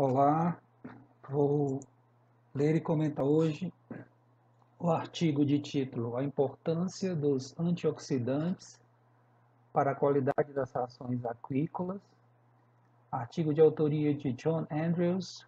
Olá, vou ler e comentar hoje o artigo de título A importância dos antioxidantes para a qualidade das rações aquícolas, artigo de autoria de John Andrews,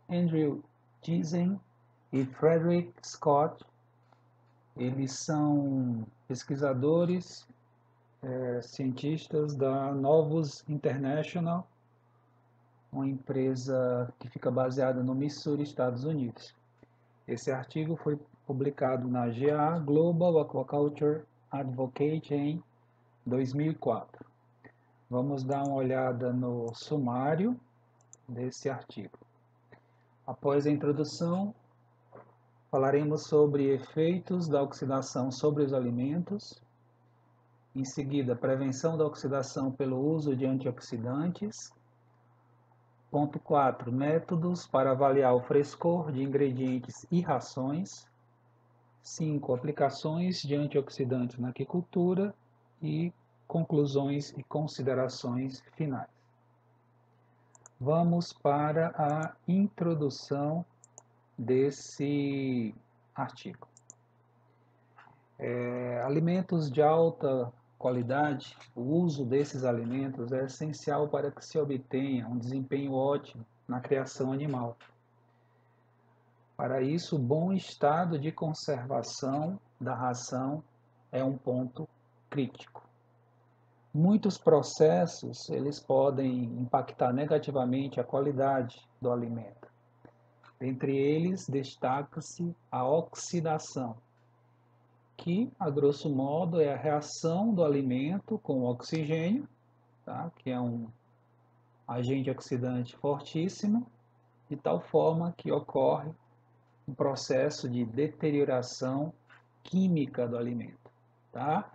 Andrew Giesen e Frederick Scott. Eles são pesquisadores, cientistas da Novus International, uma empresa que fica baseada no Missouri, Estados Unidos. Esse artigo foi publicado na GA Global Aquaculture Advocate em 2004. Vamos dar uma olhada no sumário desse artigo. Após a introdução, falaremos sobre efeitos da oxidação sobre os alimentos. Em seguida, prevenção da oxidação pelo uso de antioxidantes. Ponto 4. Métodos para avaliar o frescor de ingredientes e rações. 5. Aplicações de antioxidantes na aquicultura e conclusões e considerações finais. Vamos para a introdução desse artigo. Alimentos de alta qualidade, o uso desses alimentos é essencial para que se obtenha um desempenho ótimo na criação animal. Para isso, o bom estado de conservação da ração é um ponto crítico. Muitos processos eles podem impactar negativamente a qualidade do alimento. Dentre eles, destaca-se a oxidação, que, a grosso modo, é a reação do alimento com o oxigênio, tá? Que é um agente oxidante fortíssimo, de tal forma que ocorre um processo de deterioração química do alimento, tá?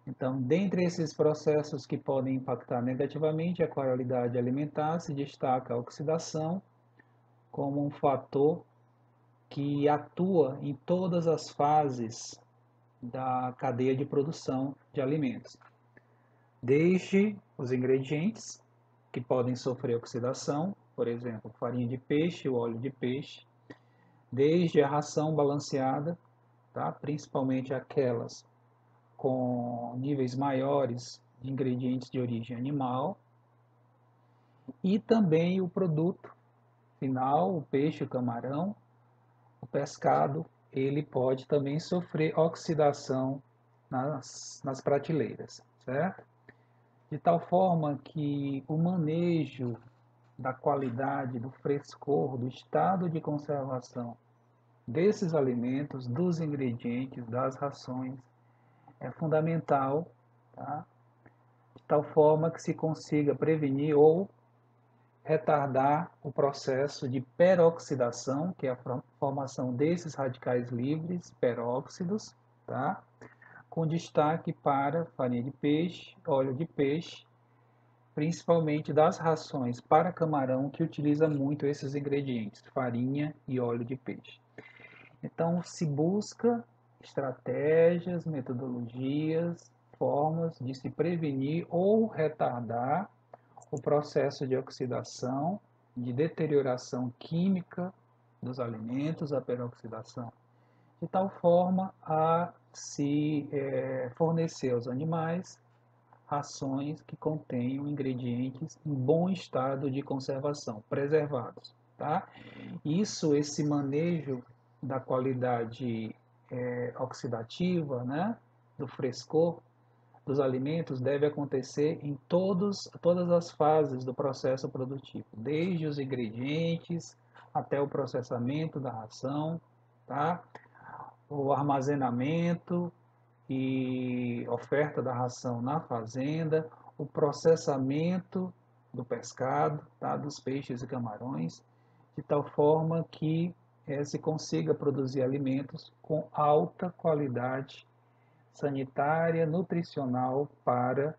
Então, dentre esses processos que podem impactar negativamente a qualidade alimentar, se destaca a oxidação como um fator que atua em todas as fases da cadeia de produção de alimentos, desde os ingredientes que podem sofrer oxidação, por exemplo, farinha de peixe, o óleo de peixe, desde a ração balanceada, tá? Principalmente aquelas com níveis maiores de ingredientes de origem animal, e também o produto final, o peixe, o camarão, o pescado, ele pode também sofrer oxidação nas prateleiras, certo? De tal forma que o manejo da qualidade, do frescor, do estado de conservação desses alimentos, dos ingredientes, das rações, é fundamental, tá? De tal forma que se consiga prevenir ou retardar o processo de peroxidação, que é a formação desses radicais livres, peróxidos, tá? Com destaque para farinha de peixe, óleo de peixe, principalmente das rações para camarão, que utiliza muito esses ingredientes, farinha e óleo de peixe. Então, se busca estratégias, metodologias, formas de se prevenir ou retardar o processo de oxidação, de deterioração química dos alimentos, a peroxidação, de tal forma a se fornecer aos animais rações que contenham ingredientes em bom estado de conservação, preservados, tá? Esse manejo da qualidade oxidativa, né, do frescor dos alimentos deve acontecer em todas as fases do processo produtivo, desde os ingredientes até o processamento da ração, tá? O armazenamento e oferta da ração na fazenda, o processamento do pescado, tá? Dos peixes e camarões, de tal forma que se consiga produzir alimentos com alta qualidade sanitária, nutricional para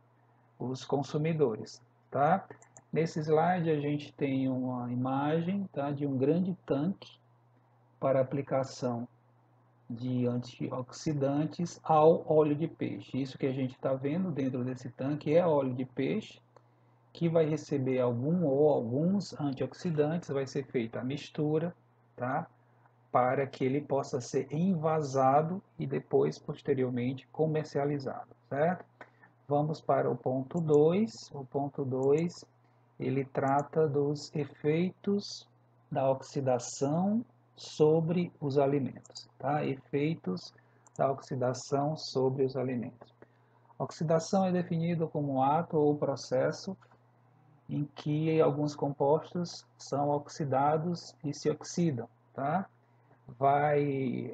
os consumidores, tá? Nesse slide a gente tem uma imagem, tá, de um grande tanque para aplicação de antioxidantes ao óleo de peixe. Isso que a gente está vendo dentro desse tanque é óleo de peixe, que vai receber algum ou alguns antioxidantes, vai ser feita a mistura, tá? Para que ele possa ser envasado e depois, posteriormente, comercializado, certo? Vamos para o ponto 2. O ponto 2, ele trata dos efeitos da oxidação sobre os alimentos, tá? Efeitos da oxidação sobre os alimentos. A oxidação é definido como um ato ou processo em que alguns compostos são oxidados e se oxidam, tá? Vai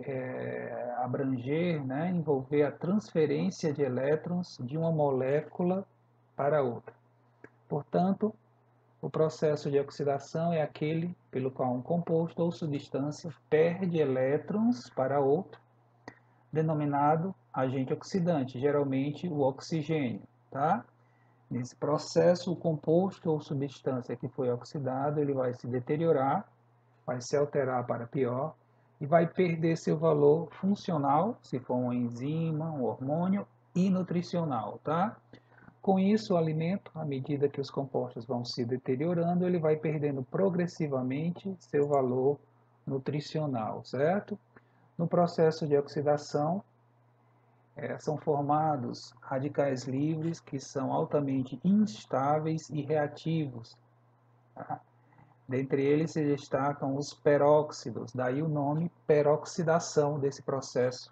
abranger, né, envolver a transferência de elétrons de uma molécula para outra. Portanto, o processo de oxidação é aquele pelo qual um composto ou substância perde elétrons para outro, denominado agente oxidante, geralmente o oxigênio, tá? Nesse processo, o composto ou substância que foi oxidado, ele vai se deteriorar, vai se alterar para pior e vai perder seu valor funcional, se for uma enzima, um hormônio, e nutricional, tá? Com isso, o alimento, à medida que os compostos vão se deteriorando, ele vai perdendo progressivamente seu valor nutricional, certo? No processo de oxidação, são formados radicais livres que são altamente instáveis e reativos. Tá? Dentre eles se destacam os peróxidos, daí o nome peroxidação desse processo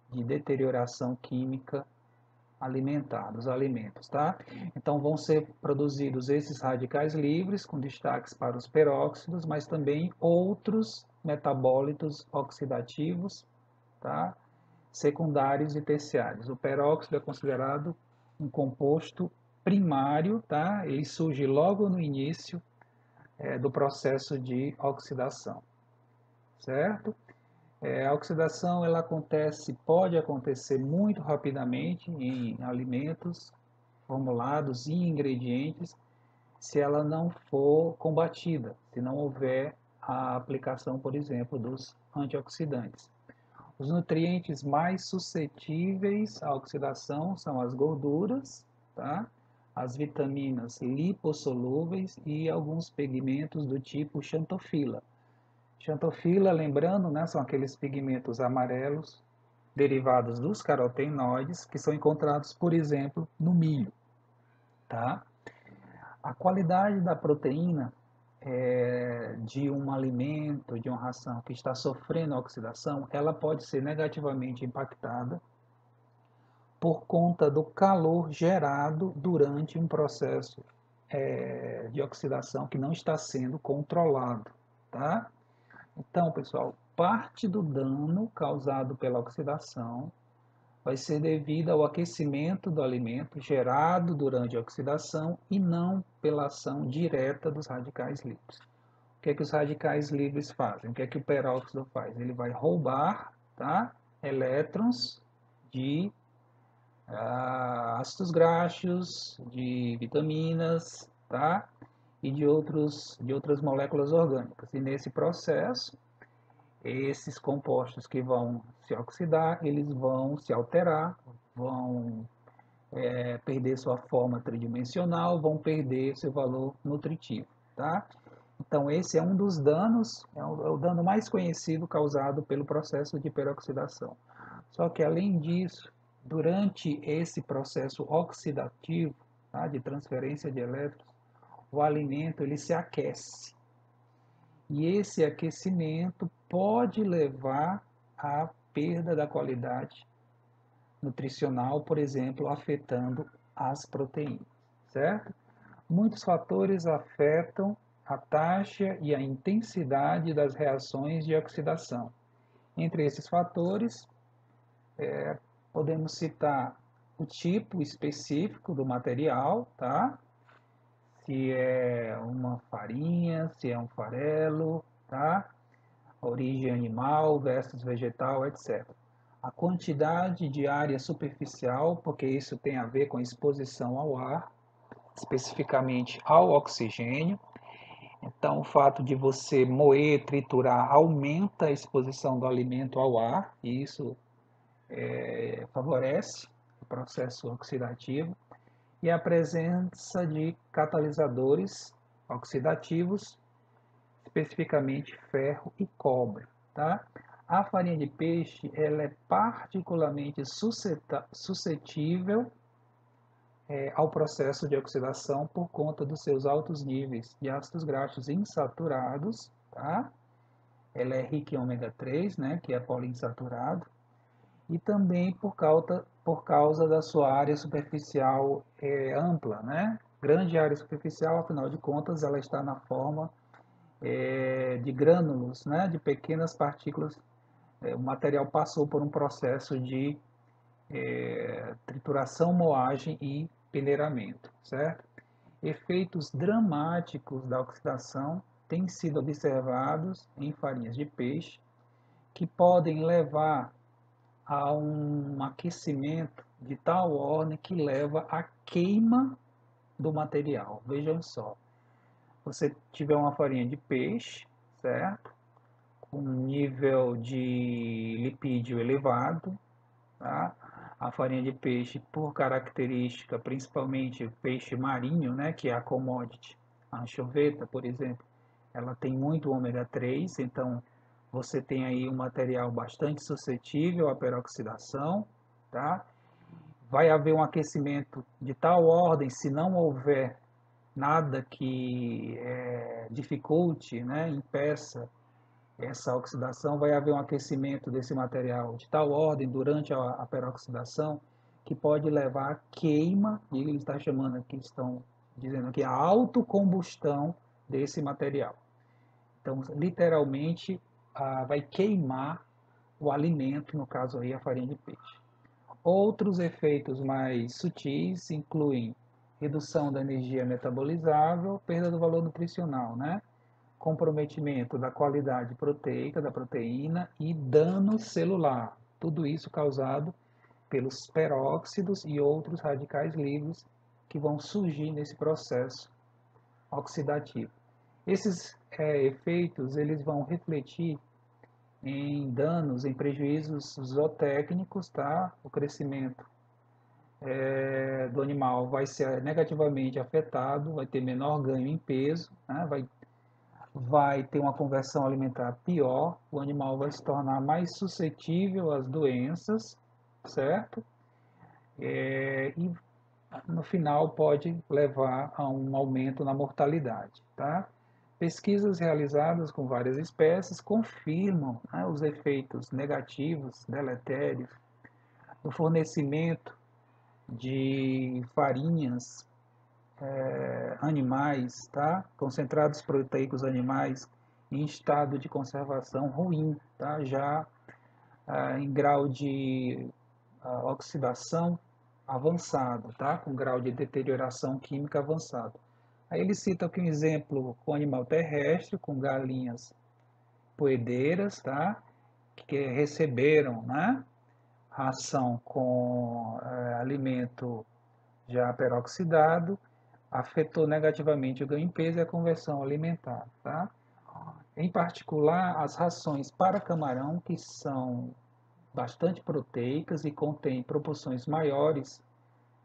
de deterioração química alimentar, dos alimentos, tá? Então vão ser produzidos esses radicais livres, com destaques para os peróxidos, mas também outros metabólitos oxidativos, tá? Secundários e terciários. O peróxido é considerado um composto primário, tá? Ele surge logo no início do processo de oxidação, certo? A oxidação ela pode acontecer muito rapidamente em alimentos formulados e ingredientes se ela não for combatida, se não houver a aplicação, por exemplo, dos antioxidantes. Os nutrientes mais suscetíveis à oxidação são as gorduras, tá? As vitaminas lipossolúveis e alguns pigmentos do tipo xantofila. Xantofila, lembrando, né, são aqueles pigmentos amarelos derivados dos carotenoides que são encontrados, por exemplo, no milho. Tá? A qualidade da proteína de um alimento, de uma ração que está sofrendo oxidação, ela pode ser negativamente impactada por conta do calor gerado durante um processo de oxidação que não está sendo controlado. Tá? Então, pessoal, parte do dano causado pela oxidação vai ser devido ao aquecimento do alimento gerado durante a oxidação e não pela ação direta dos radicais livres. O que é que os radicais livres fazem? O que é que o peróxido faz? Ele vai roubar, tá, elétrons de ácidos graxos, de vitaminas, tá, e de outras moléculas orgânicas. E nesse processo, esses compostos que vão se oxidar, eles vão se alterar, vão perder sua forma tridimensional, vão perder seu valor nutritivo, tá? Então esse é um dos danos, é o dano mais conhecido causado pelo processo de peroxidação. Só que além disso, durante esse processo oxidativo, tá, de transferência de elétrons, o alimento ele se aquece. E esse aquecimento pode levar à perda da qualidade nutricional, por exemplo, afetando as proteínas, certo? Muitos fatores afetam a taxa e a intensidade das reações de oxidação. Entre esses fatores, podemos citar o tipo específico do material, tá? Se é uma farinha, se é um farelo, tá? Origem animal versus vegetal, etc. A quantidade de área superficial, porque isso tem a ver com exposição ao ar, especificamente ao oxigênio. Então, o fato de você moer, triturar, aumenta a exposição do alimento ao ar, e isso favorece o processo oxidativo. e a presença de catalisadores oxidativos, especificamente ferro e cobre, tá? A farinha de peixe ela é particularmente suscetível ao processo de oxidação por conta dos seus altos níveis de ácidos graxos insaturados, tá? Ela é rica em ômega 3, né, que é poliinsaturado, e também por causa da sua área superficial ampla, né? Grande área superficial, afinal de contas, ela está na forma de grânulos, né? De pequenas partículas. O material passou por um processo de trituração, moagem e peneiramento, certo? Efeitos dramáticos da oxidação têm sido observados em farinhas de peixe, que podem levar a um aquecimento de tal ordem que leva à queima do material. Vejam só, você tiver uma farinha de peixe, certo? Com nível de lipídio elevado, tá? A farinha de peixe, por característica, principalmente peixe marinho, né, que é a commodity, a anchoveta, por exemplo, ela tem muito ômega 3, então você tem aí um material bastante suscetível à peroxidação, tá? Vai haver um aquecimento de tal ordem, se não houver nada que dificulte, né, impeça essa oxidação, vai haver um aquecimento desse material de tal ordem durante a peroxidação que pode levar à queima, e ele está chamando aqui, estão dizendo aqui, a autocombustão desse material. Então, literalmente, vai queimar o alimento, no caso aí a farinha de peixe. Outros efeitos mais sutis incluem redução da energia metabolizável, perda do valor nutricional, né? Comprometimento da qualidade proteica da proteína e dano celular. Tudo isso causado pelos peróxidos e outros radicais livres que vão surgir nesse processo oxidativo. Esses efeitos eles vão refletir em danos, em prejuízos zootécnicos, tá? O crescimento do animal vai ser negativamente afetado, vai ter menor ganho em peso, né? vai ter uma conversão alimentar pior, o animal vai se tornar mais suscetível às doenças, certo? E no final pode levar a um aumento na mortalidade, tá? Pesquisas realizadas com várias espécies confirmam, né, os efeitos negativos, deletérios, do fornecimento de farinhas animais, tá? Concentrados proteicos animais em estado de conservação ruim, tá? Já em grau de oxidação avançado, tá? Com grau de deterioração química avançado. Aí ele cita aqui um exemplo com animal terrestre, com galinhas poedeiras, tá? Que receberam, né? Ração com alimento já peroxidado, afetou negativamente o ganho em peso e a conversão alimentar, tá? Em particular, as rações para camarão, que são bastante proteicas e contêm proporções maiores,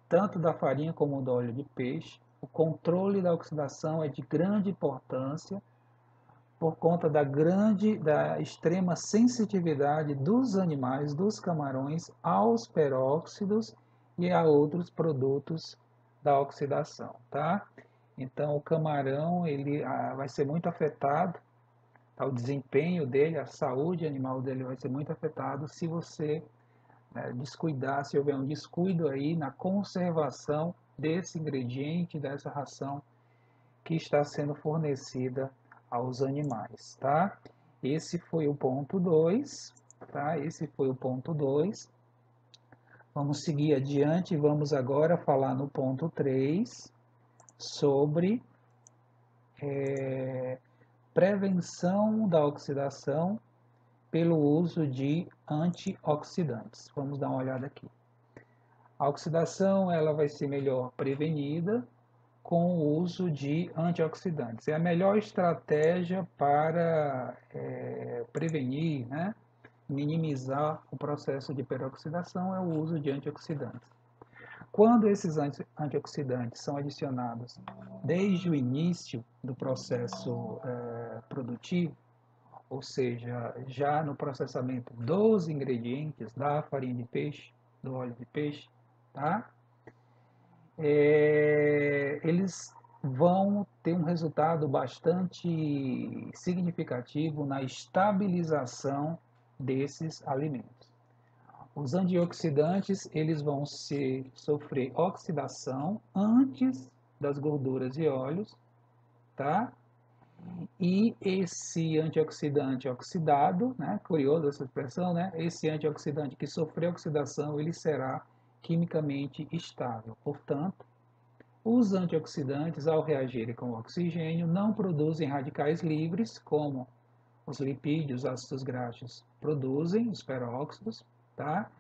tanto da farinha como do óleo de peixe, o controle da oxidação é de grande importância por conta da extrema sensitividade dos animais, dos camarões, aos peróxidos e a outros produtos da oxidação, tá? Então, o camarão ele vai ser muito afetado, tá? O desempenho dele, a saúde animal dele vai ser muito afetado se você descuidar, se houver um descuido aí na conservação desse ingrediente, dessa ração que está sendo fornecida aos animais, tá? Esse foi o ponto 2, tá? Esse foi o ponto 2. Vamos seguir adiante, vamos agora falar no ponto 3 sobre prevenção da oxidação pelo uso de antioxidantes. Vamos dar uma olhada aqui. A oxidação ela vai ser melhor prevenida com o uso de antioxidantes. É a melhor estratégia para prevenir, né, minimizar o processo de peroxidação é o uso de antioxidantes. Quando esses antioxidantes são adicionados desde o início do processo produtivo, ou seja, já no processamento dos ingredientes da farinha de peixe, do óleo de peixe, tá? Eles vão ter um resultado bastante significativo na estabilização desses alimentos. Os antioxidantes, eles vão sofrer oxidação antes das gorduras e óleos, tá? E esse antioxidante oxidado, né? Curioso essa expressão, né? Esse antioxidante que sofreu oxidação, ele será quimicamente estável. Portanto, os antioxidantes, ao reagirem com o oxigênio, não produzem radicais livres, como os lipídios, ácidos graxos produzem, os peróxidos, tá?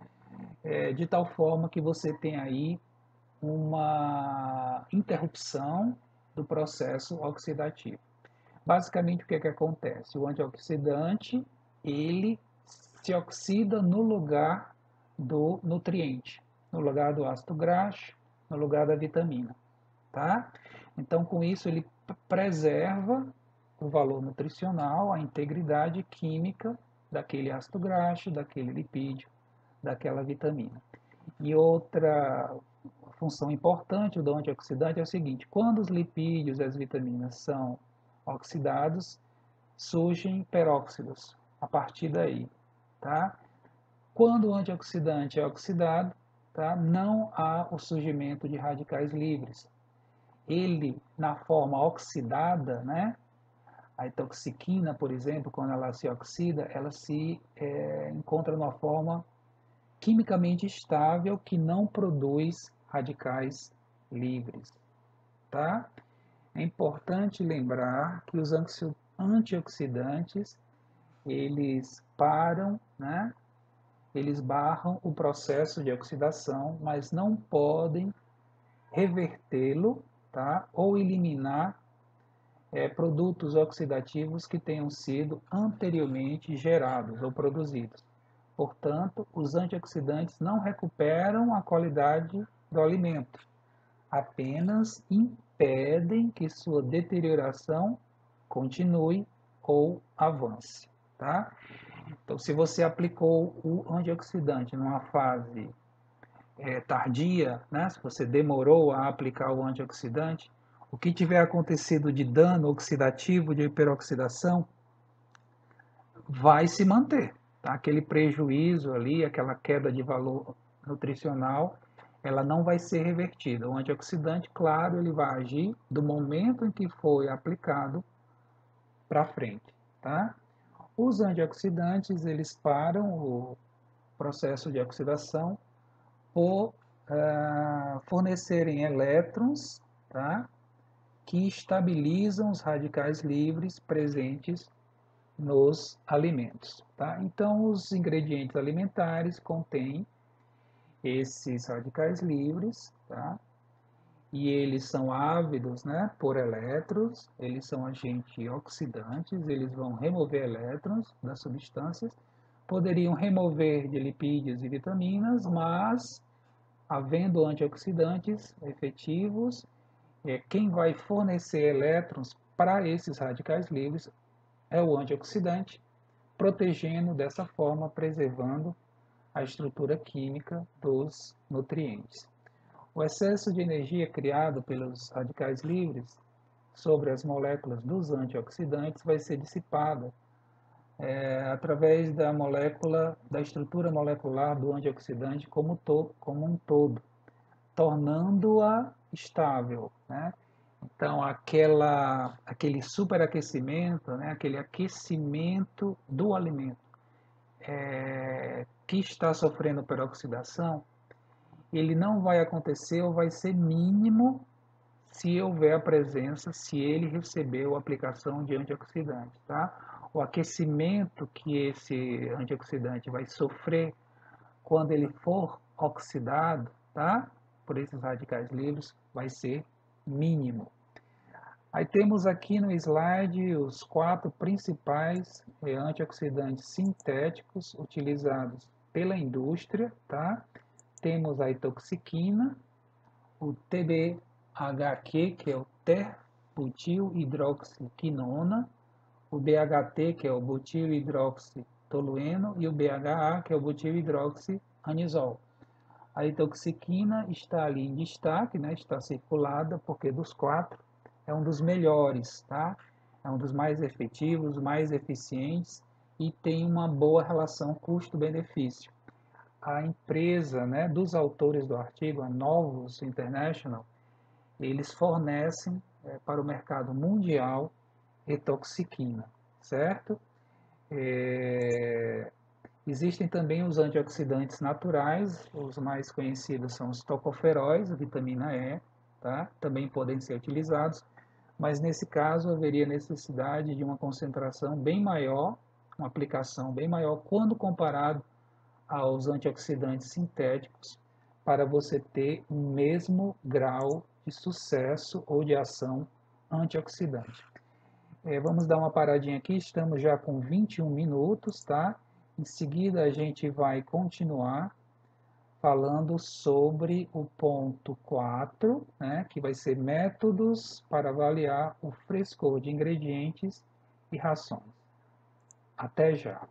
De tal forma que você tem aí uma interrupção do processo oxidativo. Basicamente, o que acontece? O antioxidante, ele se oxida no lugar do nutriente, no lugar do ácido graxo, no lugar da vitamina, tá? Então, com isso, ele preserva o valor nutricional, a integridade química daquele ácido graxo, daquele lipídio, daquela vitamina. E outra função importante do antioxidante é o seguinte: quando os lipídios e as vitaminas são oxidados, surgem peróxidos a partir daí, tá? Quando o antioxidante é oxidado, tá? Não há o surgimento de radicais livres. Ele, na forma oxidada, né? A toxiquina, por exemplo, quando ela se oxida, ela se encontra numa forma quimicamente estável que não produz radicais livres, tá? É importante lembrar que os antioxidantes, eles param, né? Eles barram o processo de oxidação, mas não podem revertê-lo, tá? Ou eliminar produtos oxidativos que tenham sido anteriormente gerados ou produzidos. Portanto, os antioxidantes não recuperam a qualidade do alimento, apenas impedem que sua deterioração continue ou avance, tá? Então, se você aplicou o antioxidante numa fase tardia, né? Se você demorou a aplicar o antioxidante, o que tiver acontecido de dano oxidativo, de hiperoxidação, vai se manter, tá? Aquele prejuízo ali, aquela queda de valor nutricional, ela não vai ser revertida. O antioxidante, claro, ele vai agir do momento em que foi aplicado para frente, tá? Os antioxidantes, eles param o processo de oxidação por fornecerem elétrons, tá? Que estabilizam os radicais livres presentes nos alimentos, tá? Então, os ingredientes alimentares contêm esses radicais livres, tá? E eles são ávidos, né, por elétrons, eles são agentes oxidantes, eles vão remover elétrons das substâncias, poderiam remover de lipídios e vitaminas, mas, havendo antioxidantes efetivos, quem vai fornecer elétrons para esses radicais livres é o antioxidante, protegendo dessa forma, preservando a estrutura química dos nutrientes. O excesso de energia criado pelos radicais livres sobre as moléculas dos antioxidantes vai ser dissipado através da estrutura molecular do antioxidante como um todo, tornando-a estável, né? Então, aquele superaquecimento, né? Aquele aquecimento do alimento que está sofrendo peroxidação, ele não vai acontecer ou vai ser mínimo se houver a presença, se ele recebeu a aplicação de antioxidante, tá? O aquecimento que esse antioxidante vai sofrer quando ele for oxidado, tá? Por esses radicais livres, vai ser mínimo. Aí temos aqui no slide os 4 principais antioxidantes sintéticos utilizados pela indústria, tá? Temos a itoxiquina, o TBHQ, que é o terbutilhidroxiquinona, o BHT, que é o butilhidroxitolueno, e o BHA, que é o butilhidroxianisol. A hidroxiquina está ali em destaque, né? Está circulada, porque dos quatro é um dos melhores, tá? É um dos mais efetivos, mais eficientes e tem uma boa relação custo-benefício. A empresa, né, dos autores do artigo, a Novus International, eles fornecem para o mercado mundial etoxiquina, certo? Existem também os antioxidantes naturais, os mais conhecidos são os tocoferóis, a vitamina E, tá? Também podem ser utilizados, mas nesse caso haveria necessidade de uma concentração bem maior, uma aplicação bem maior quando comparado aos antioxidantes sintéticos, para você ter o mesmo grau de sucesso ou de ação antioxidante. Vamos dar uma paradinha aqui, estamos já com 21 minutos, tá? Em seguida a gente vai continuar falando sobre o ponto 4, né, que vai ser métodos para avaliar o frescor de ingredientes e rações. Até já!